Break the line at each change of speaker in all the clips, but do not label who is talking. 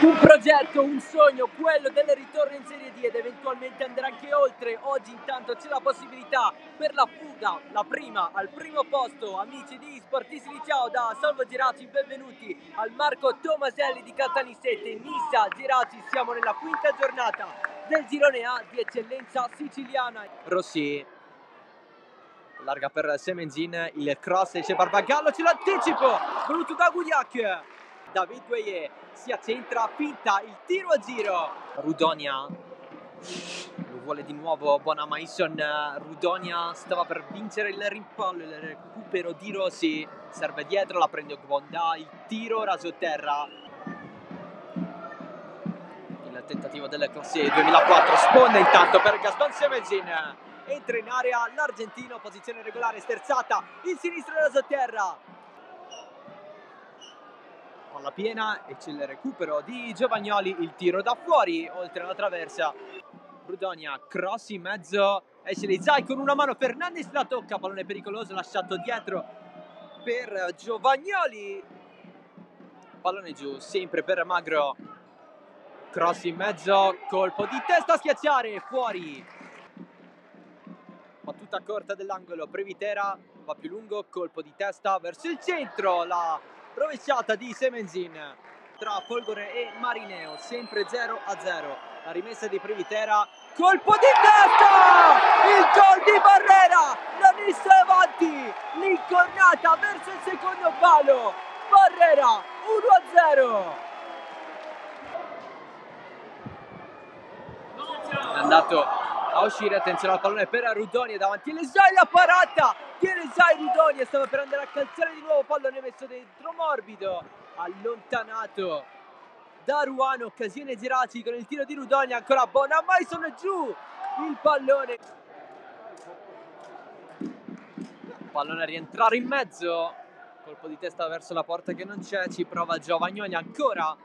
Un progetto, un sogno, quello del ritorno in Serie D ed eventualmente andare anche oltre. Oggi intanto c'è la possibilità per la fuga, la prima al primo posto. Amici di Sportisti Ciao da Salvo Geraci, benvenuti al Marco Tomaselli di Caltanissette, Nissa Geraci. Siamo nella quinta giornata del girone A di eccellenza siciliana. Rossi allarga per Semenzin, il cross c'è Barbagallo, c'è l'anticipo voluto da Gugliac. David Gueye si accentra, finta il tiro a giro. Rudonia lo vuole di nuovo Bonamaison. Rudonia stava per vincere il rimpallo, il recupero di Rossi, serve dietro, la prende Ogbonda, il tiro raso terra. Il tentativo del classe 2004, sponda intanto per Gaston Semenzin, entra in area l'argentino, posizione regolare sterzata, il sinistro raso terra. Palla piena e c'è il recupero di Giovagnoli, il tiro da fuori oltre la traversa. Rudonia, cross in mezzo, esce Lezai con una mano, Fernandez la tocca, pallone pericoloso lasciato dietro per Giovagnoli. Pallone giù, sempre per Magro, cross in mezzo, colpo di testa a schiacciare, fuori. Battuta corta dell'angolo, Previtera va più lungo, colpo di testa verso il centro, la rovesciata di Semenzin tra Folgore e Marineo, sempre 0-0. La rimessa di Previtera, colpo di testa, il gol di Barrera, la Nissa è avanti, l'incornata verso il secondo palo, Barrera 1-0. È andato a uscire, attenzione al pallone per Rudonia davanti a Lezai, la parata di Lezai. Rudonia stava per andare a calciare di nuovo, pallone messo dentro morbido, allontanato da Ruano, occasione Geraci con il tiro di Rudonia, ancora Bonamaison giù, il pallone a rientrare in mezzo, colpo di testa verso la porta che non c'è, ci prova Giovagnoli ancora.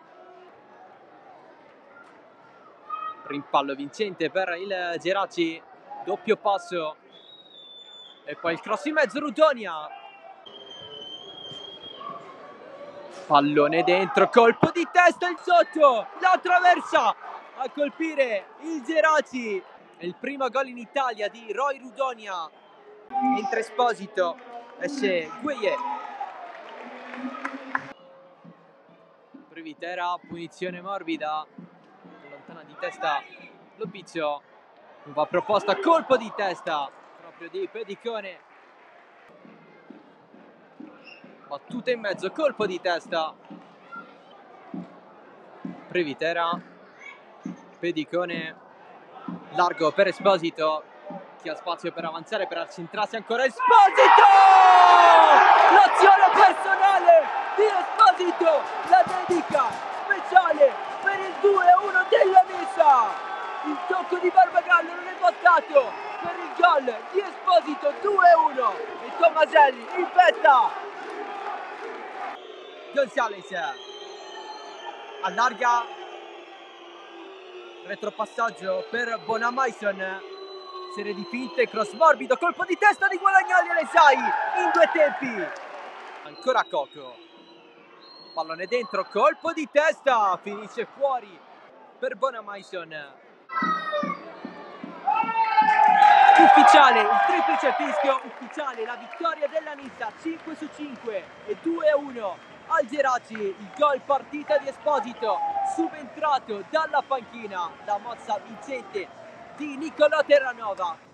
Rimpallo vincente per il Geraci, doppio passo e poi il cross in mezzo, Rudonia, pallone dentro, colpo di testa in sotto, la traversa a colpire il Geraci. È il primo gol in Italia di Roy Rudonia. Entra Esposito, esce Gueye, Previtera, punizione morbida, lontana di testa Lopizio, nuova proposta, colpo di testa proprio di Pedicone, battuta in mezzo, colpo di testa, Previtera, Pedicone, largo per Esposito, che ha spazio per avanzare, per accentrarsi ancora Esposito, l'azione personale di Esposito, la dedica speciale per il 2-1 della Nissa. Il tocco di Barbagallo non è bastato per il gol di Esposito, 2-1, e Tomaselli in fetta. Gonzalez allarga, retropassaggio per Bonamaison, serie di finte, cross morbido, colpo di testa di Guadagnoli e Lezai in due tempi. Ancora Coco, pallone dentro, colpo di testa, finisce fuori per Bonamaison. Ufficiale, il triplice fischio ufficiale, la vittoria della Nissa 5/5 e 2-1 al Geraci. Il gol partita di Esposito, subentrato dalla panchina, la mossa vincente di Niccolò Terranova.